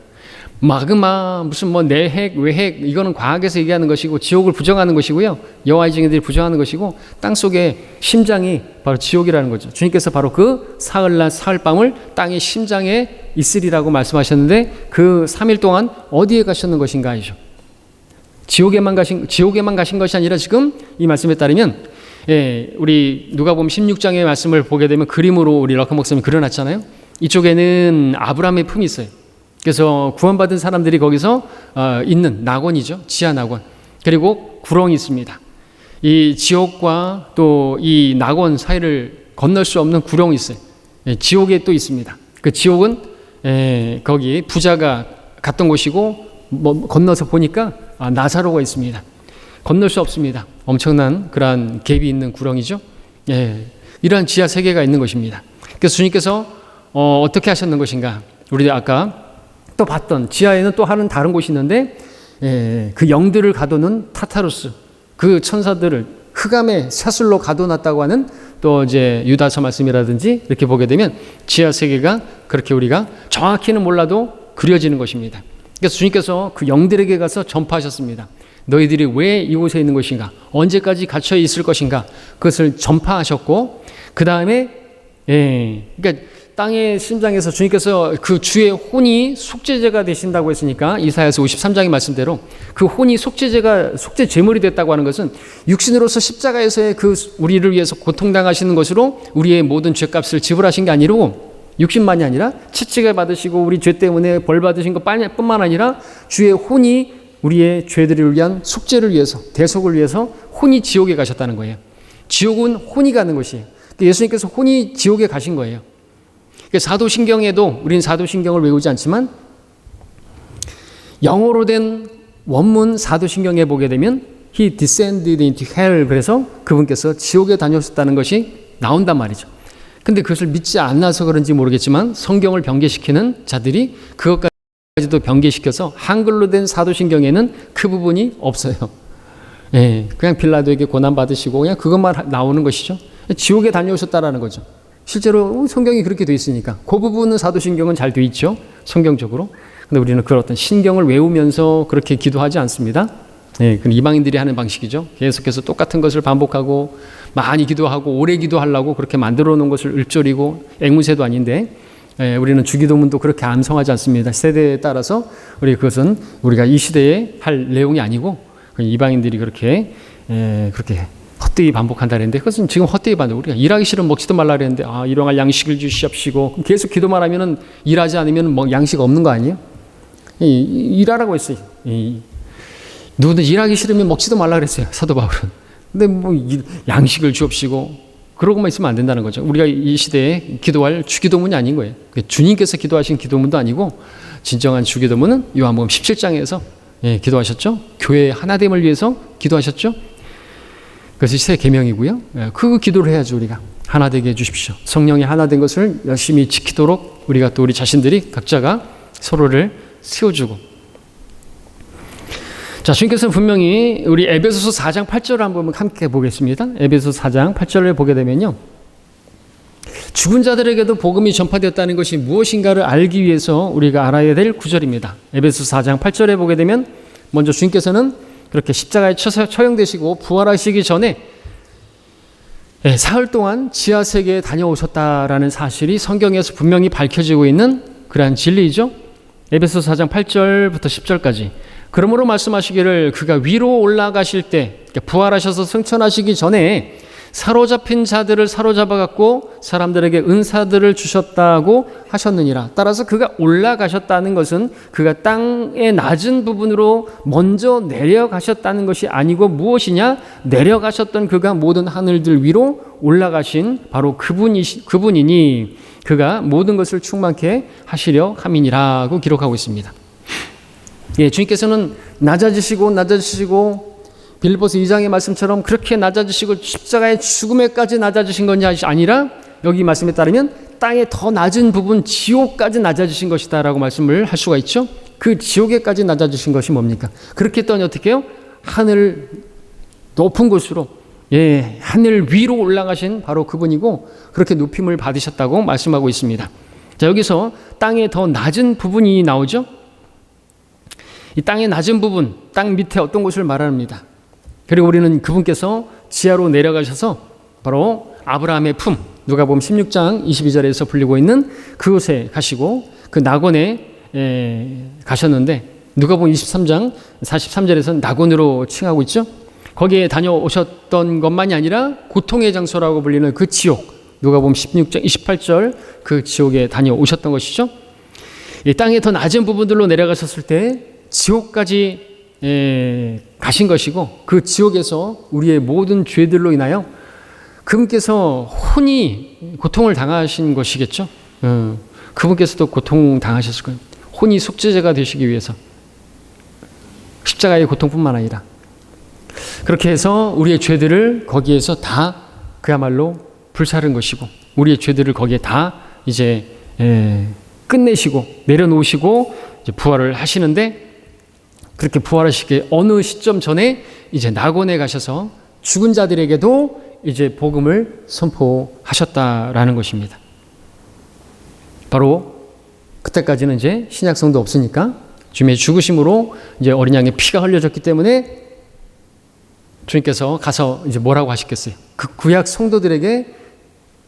마그마 무슨 뭐 내핵 외핵 이거는 과학에서 얘기하는 것이고 지옥을 부정하는 것이고요. 여호와의 증인들이 부정하는 것이고 땅 속에 심장이 바로 지옥이라는 거죠. 주님께서 바로 그 사흘날 사흘밤을 땅의 심장에 있으리라고 말씀하셨는데 그 3일 동안 어디에 가셨는 것인가 하죠. 지옥에만 가신 것이 아니라 지금 이 말씀에 따르면 우리 누가복음 16장의 말씀을 보게 되면 그림으로 우리 럭커 목사님이 그려놨잖아요. 이쪽에는 아브라함의 품이 있어요. 그래서 구원받은 사람들이 거기서 있는 낙원이죠. 지하 낙원. 그리고 구렁이 있습니다. 이 지옥과 또 이 낙원 사이를 건널 수 없는 구렁이 있어요. 지옥에 또 있습니다. 그 지옥은 거기 부자가 갔던 곳이고 뭐 건너서 보니까 나사로가 있습니다. 건널 수 없습니다. 엄청난 그러한 갭이 있는 구렁이죠. 이러한 지하 세계가 있는 것입니다. 그래서 주님께서 어떻게 하셨는 것인가? 우리 아까 또 봤던 지하에는 또 하는 다른 곳이 있는데 그 영들을 가두는 타타루스 그 천사들을 흑암의 사슬로 가둬놨다고 하는 또 이제 유다서 말씀이라든지 이렇게 보게 되면 지하 세계가 그렇게 우리가 정확히는 몰라도 그려지는 것입니다. 그래서 주님께서 그 영들에게 가서 전파하셨습니다. 너희들이 왜 이곳에 있는 것인가? 언제까지 갇혀 있을 것인가? 그것을 전파하셨고 그 다음에 그러니까 땅의 심장에서 주님께서 그 주의 혼이 속죄제가 되신다고 했으니까 이사야서 53장의 말씀대로 그 혼이 속죄 제물이 됐다고 하는 것은 육신으로서 십자가에서의 그 우리를 위해서 고통당하시는 것으로 우리의 모든 죄값을 지불하신 게 아니고 육신만이 아니라 채찍을 받으시고 우리 죄 때문에 벌 받으신 것뿐만 아니라 주의 혼이 우리의 죄들을 위한 속죄를 위해서 대속을 위해서 혼이 지옥에 가셨다는 거예요. 지옥은 혼이 가는 것이에요. 예수님께서 혼이 지옥에 가신 거예요. 사도신경에도 우리는 사도신경을 외우지 않지만 영어로 된 원문 사도신경에 보게 되면 He descended into hell 그래서 그분께서 지옥에 다녀오셨다는 것이 나온단 말이죠. 근데 그것을 믿지 않아서 그런지 모르겠지만 성경을 변개시키는 자들이 그것까지도 변개시켜서 한글로 된 사도신경에는 그 부분이 없어요. 그냥 빌라도에게 고난받으시고 그냥 그것만 나오는 것이죠. 지옥에 다녀오셨다라는 거죠. 실제로 성경이 그렇게 돼 있으니까 그 부분은 사도신경은 잘 돼 있죠. 성경적으로. 근데 우리는 그런 어떤 신경을 외우면서 그렇게 기도하지 않습니다. 그건 이방인들이 하는 방식이죠. 계속해서 똑같은 것을 반복하고 많이 기도하고 오래 기도하려고 그렇게 만들어 놓은 것을 읊조리고 앵무새도 아닌데 우리는 주기도문도 그렇게 암송하지 않습니다. 세대에 따라서 그것은 우리가 이 시대에 할 내용이 아니고 이방인들이 그렇게 헛되이 반복한다 그랬는데 그것은 지금 헛되이 반복. 우리가 일하기 싫으면 먹지도 말라 그랬는데 일용할 양식을 주시옵시고 계속 기도만 하면은 일하지 않으면 뭐 양식 없는 거 아니에요? 일하라고 했어요. 누구든 일하기 싫으면 먹지도 말라 그랬어요. 사도 바울은. 근데 뭐 양식을 주옵시고 그러고만 있으면 안 된다는 거죠. 우리가 이 시대에 기도할 주기도문이 아닌 거예요. 주님께서 기도하신 기도문도 아니고 진정한 주기도문은 요한복음 17장에서 기도하셨죠. 교회의 하나됨을 위해서 기도하셨죠. 그것이 새 계명이고요. 그 기도를 해야죠. 우리가 하나 되게 해주십시오. 성령이 하나 된 것을 열심히 지키도록 우리가 또 우리 자신들이 각자가 서로를 세워주고. 자, 주님께서는 분명히 우리 에베소서 4장 8절을 한번 함께 보겠습니다. 에베소서 4장 8절을 보게 되면요. 죽은 자들에게도 복음이 전파되었다는 것이 무엇인가를 알기 위해서 우리가 알아야 될 구절입니다. 에베소서 4장 8절에 보게 되면 먼저 주님께서는 그렇게 십자가에 처형되시고 부활하시기 전에 사흘 동안 지하세계에 다녀오셨다라는 사실이 성경에서 분명히 밝혀지고 있는 그러한 진리이죠. 에베소서 4장 8절부터 10절까지. 그러므로 말씀하시기를 그가 위로 올라가실 때 부활하셔서 승천하시기 전에 사로잡힌 자들을 사로잡아갖고 사람들에게 은사들을 주셨다고 하셨느니라. 따라서 그가 올라가셨다는 것은 그가 땅의 낮은 부분으로 먼저 내려가셨다는 것이 아니고 무엇이냐? 내려가셨던 그가 모든 하늘들 위로 올라가신 바로 그분이니 그가 모든 것을 충만케 하시려 함이니라고 기록하고 있습니다. 주님께서는 낮아지시고 빌립보서 2장의 말씀처럼 그렇게 낮아지시고 십자가의 죽음에까지 낮아지신 것이 아니라 여기 말씀에 따르면 땅의 더 낮은 부분 지옥까지 낮아지신 것이다 라고 말씀을 할 수가 있죠. 그 지옥에까지 낮아지신 것이 뭡니까? 그렇게 했더니 어떻게 해요? 하늘 높은 곳으로 하늘 위로 올라가신 바로 그분이고 그렇게 높임을 받으셨다고 말씀하고 있습니다. 자, 여기서 땅의 더 낮은 부분이 나오죠. 이 땅의 낮은 부분, 땅 밑에 어떤 곳을 말합니다. 그리고 우리는 그분께서 지하로 내려가셔서 바로 아브라함의 품, 누가복음 16장 22절에서 불리고 있는 그곳에 가시고 그 낙원에 가셨는데 누가복음 23장 43절에서는 낙원으로 칭하고 있죠. 거기에 다녀오셨던 것만이 아니라 고통의 장소라고 불리는 그 지옥, 누가복음 16장 28절 그 지옥에 다녀오셨던 것이죠. 이 땅의 더 낮은 부분들로 내려가셨을 때 지옥까지 가신 것이고 그 지옥에서 우리의 모든 죄들로 인하여 그분께서 혼이 고통을 당하신 것이겠죠. 그분께서도 고통 당하셨을 거예요. 혼이 속죄제가 되시기 위해서 십자가의 고통뿐만 아니라 그렇게 해서 우리의 죄들을 거기에서 다 그야말로 불사른 것이고 우리의 죄들을 거기에 다 이제 끝내시고 내려놓으시고 이제 부활을 하시는데 그렇게 부활하시기 어느 시점 전에 이제 낙원에 가셔서 죽은 자들에게도 이제 복음을 선포하셨다라는 것입니다. 바로 그때까지는 이제 신약성도 없으니까 주님의 죽으심으로 이제 어린 양의 피가 흘려졌기 때문에 주님께서 가서 이제 뭐라고 하셨겠어요? 그 구약 성도들에게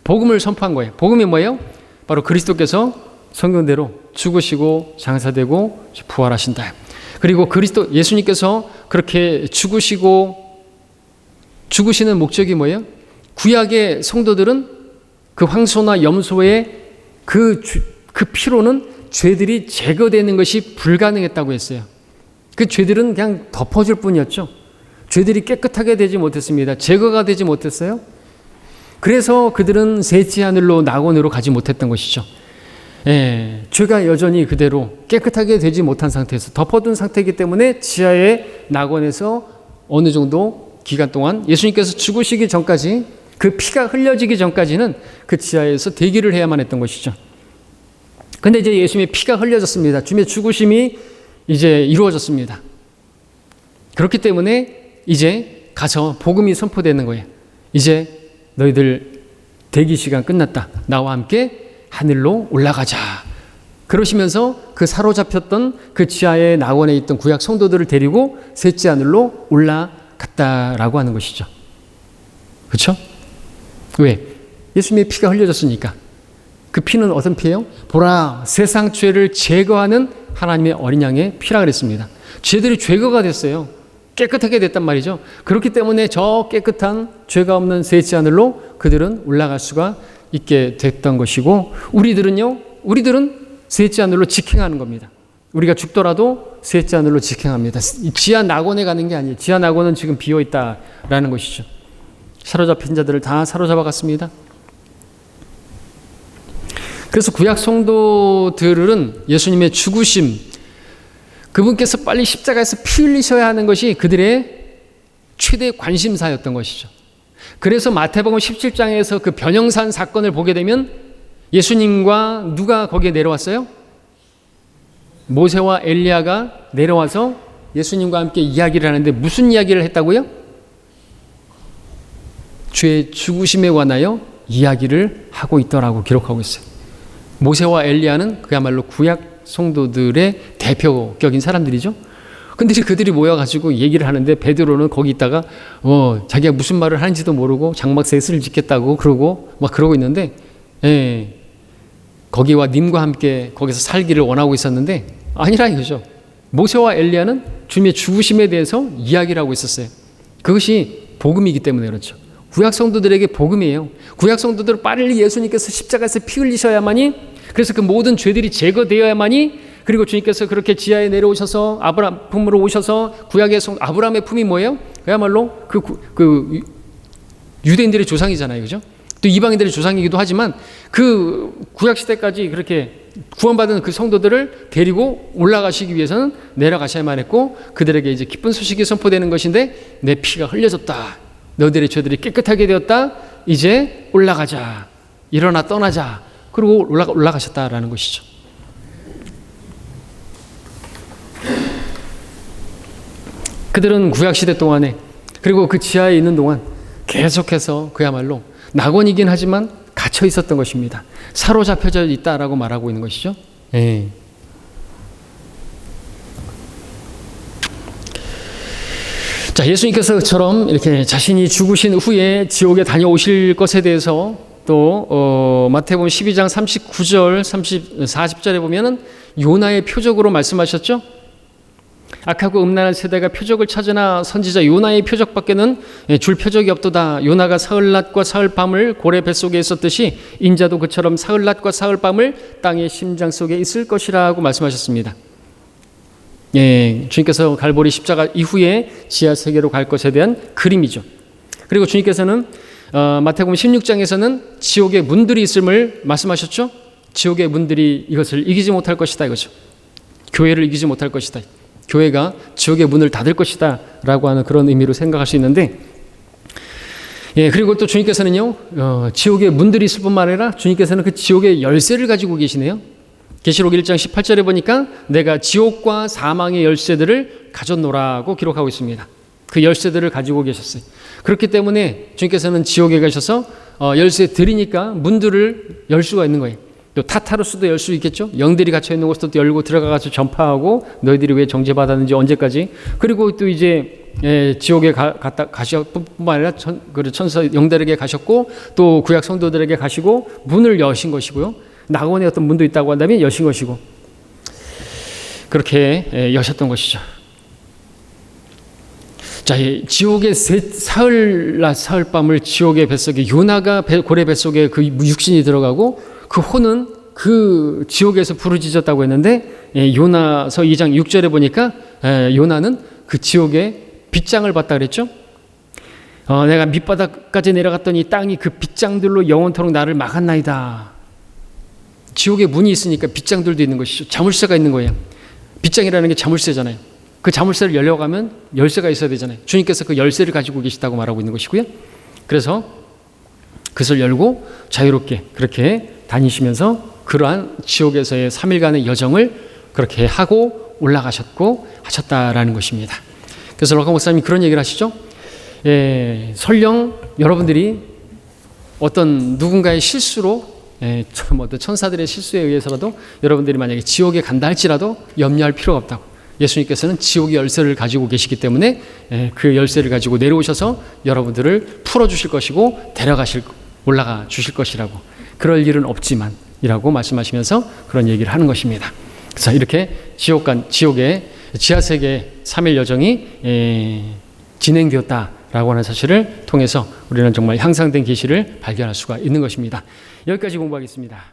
복음을 선포한 거예요. 복음이 뭐예요? 바로 그리스도께서 성경대로 죽으시고 장사되고 부활하신다. 그리고 그리스도 예수님께서 그렇게 죽으시는 목적이 뭐예요? 구약의 성도들은 그 황소나 염소의 그 피로는 죄들이 제거되는 것이 불가능했다고 했어요. 그 죄들은 그냥 덮어줄 뿐이었죠. 죄들이 깨끗하게 되지 못했습니다. 제거가 되지 못했어요. 그래서 그들은 셋째 하늘로 낙원으로 가지 못했던 것이죠. 죄가 여전히 그대로 깨끗하게 되지 못한 상태에서 덮어둔 상태이기 때문에 지하의 낙원에서 어느 정도 기간 동안 예수님께서 죽으시기 전까지 그 피가 흘려지기 전까지는 그 지하에서 대기를 해야만 했던 것이죠. 근데 이제 예수님의 피가 흘려졌습니다. 주님의 죽으심이 이제 이루어졌습니다. 그렇기 때문에 이제 가서 복음이 선포되는 거예요. 이제 너희들 대기 시간 끝났다. 나와 함께 하늘로 올라가자. 그러시면서 그 사로잡혔던 그 지하의 낙원에 있던 구약 성도들을 데리고 셋째 하늘로 올라갔다라고 하는 것이죠. 그렇죠? 왜? 예수님의 피가 흘려졌으니까. 그 피는 어떤 피예요? 보라, 세상 죄를 제거하는 하나님의 어린 양의 피라 그랬습니다. 죄들이 제거가 됐어요. 깨끗하게 됐단 말이죠. 그렇기 때문에 저 깨끗한 죄가 없는 셋째 하늘로 그들은 올라갈 수가 있게 됐던 것이고 우리들은 셋째 하늘로 직행하는 겁니다. 우리가 죽더라도 셋째 하늘로 직행합니다. 지하 낙원에 가는 게 아니에요. 지하 낙원은 지금 비어있다라는 것이죠. 사로잡힌 자들을 다 사로잡아 갔습니다. 그래서 구약 성도들은 예수님의 죽으심, 그분께서 빨리 십자가에서 피 흘리셔야 하는 것이 그들의 최대 관심사였던 것이죠. 그래서 마태복음 17장에서 그 변형산 사건을 보게 되면 예수님과 누가 거기에 내려왔어요? 모세와 엘리야가 내려와서 예수님과 함께 이야기를 하는데 무슨 이야기를 했다고요? 주의 죽으심에 관하여 이야기를 하고 있더라고 기록하고 있어요. 모세와 엘리야는 그야말로 구약 성도들의 대표격인 사람들이죠. 근데 그들이 모여가지고 얘기를 하는데 베드로는 거기 있다가 자기가 무슨 말을 하는지도 모르고 장막새를 짓겠다고 그러고 있는데 거기와 님과 함께 거기서 살기를 원하고 있었는데 아니라 이거죠. 모세와 엘리야는 주님의 죽으심에 대해서 이야기를 하고 있었어요. 그것이 복음이기 때문에 그렇죠. 구약 성도들에게 복음이에요. 구약 성도들은 빨리 예수님께서 십자가에서 피 흘리셔야만이, 그래서 그 모든 죄들이 제거되어야만이, 그리고 주님께서 그렇게 지하에 내려오셔서 아브라함 품으로 오셔서 구약의 아브라함의 품이 뭐예요? 그야말로 그 유대인들의 조상이잖아요, 그죠? 또 이방인들의 조상이기도 하지만 그 구약 시대까지 그렇게 구원받은 그 성도들을 데리고 올라가시기 위해서는 내려가셔야만 했고, 그들에게 이제 기쁜 소식이 선포되는 것인데, 내 피가 흘려졌다, 너희들의 죄들이 깨끗하게 되었다, 이제 올라가자, 일어나 떠나자, 그리고 올라가셨다라는 것이죠. 그들은 구약시대 동안에, 그리고 그 지하에 있는 동안 계속해서 그야말로 낙원이긴 하지만 갇혀 있었던 것입니다. 사로잡혀져 있다라고 말하고 있는 것이죠. 자, 예수님께서처럼 이렇게 자신이 죽으신 후에 지옥에 다녀오실 것에 대해서 또 마태복음 12장 39절, 40절에 보면은 요나의 표적으로 말씀하셨죠. 악하고 음란한 세대가 표적을 찾으나 선지자 요나의 표적밖에는 줄 표적이 없도다. 요나가 사흘낮과 사흘밤을 고래 뱃속에 있었듯이 인자도 그처럼 사흘낮과 사흘밤을 땅의 심장 속에 있을 것이라고 말씀하셨습니다. 예, 주님께서 갈보리 십자가 이후에 지하 세계로 갈 것에 대한 그림이죠. 그리고 주님께서는 마태복음 16장에서는 지옥의 문들이 있음을 말씀하셨죠. 지옥의 문들이 이것을 이기지 못할 것이다 이거죠. 교회를 이기지 못할 것이다. 교회가 지옥의 문을 닫을 것이다 라고 하는 그런 의미로 생각할 수 있는데, 예, 그리고 또 주님께서는요, 지옥의 문들이 있을 뿐만 아니라 주님께서는 그 지옥의 열쇠를 가지고 계시네요. 계시록 1장 18절에 보니까 내가 지옥과 사망의 열쇠들을 가졌노라고 기록하고 있습니다. 그 열쇠들을 가지고 계셨어요. 그렇기 때문에 주님께서는 지옥에 가셔서 열쇠 드리니까 문들을 열 수가 있는 거예요. 또 타타르스도 열 수 있겠죠. 영들이 gat혀 있는 곳도 열고 들어가서 전파하고 너희들이 왜 정죄받았는지 언제까지. 그리고 또 이제 지옥에 가셨 뿐만 아니라 천사 영들에게 가셨고 또 구약 성도들에게 가시고 문을 여신 것이고요. 낙원에 어떤 문도 있다고 한다면 여신 것이고 그렇게 여셨던 것이죠. 자, 지옥의 사흘낮 사흘밤을 지옥의 뱃속에 요나가 고래 뱃속에 그 육신이 들어가고 그 혼은 그 지옥에서 부르짖었다고 했는데 요나서 2장 6절에 보니까 요나는 그 지옥의 빗장을 봤다 그랬죠. 내가 밑바닥까지 내려갔더니 땅이 그 빗장들로 영원토록 나를 막았나이다. 지옥에 문이 있으니까 빗장들도 있는 것이죠. 자물쇠가 있는 거예요. 빗장이라는 게 자물쇠잖아요. 그 자물쇠를 열려가면 열쇠가 있어야 되잖아요. 주님께서 그 열쇠를 가지고 계시다고 말하고 있는 것이고요. 그래서 그것을 열고 자유롭게 그렇게 다니시면서 그러한 지옥에서의 3일간의 여정을 그렇게 하고 올라가셨고 하셨다라는 것입니다. 그래서 럭커 목사님이 그런 얘기를 하시죠. 설령 여러분들이 어떤 누군가의 실수로 천사들의 실수에 의해서라도 여러분들이 만약에 지옥에 간다 할지라도 염려할 필요가 없다고. 예수님께서는 지옥의 열쇠를 가지고 계시기 때문에 그 열쇠를 가지고 내려오셔서 여러분들을 풀어주실 것이고 올라가 주실 것이라고. 그럴 일은 없지만 이라고 말씀하시면서 그런 얘기를 하는 것입니다. 그래서 이렇게 지옥의 지하세계 3일 여정이 진행되었다라고 하는 사실을 통해서 우리는 정말 향상된 계시를 발견할 수가 있는 것입니다. 여기까지 공부하겠습니다.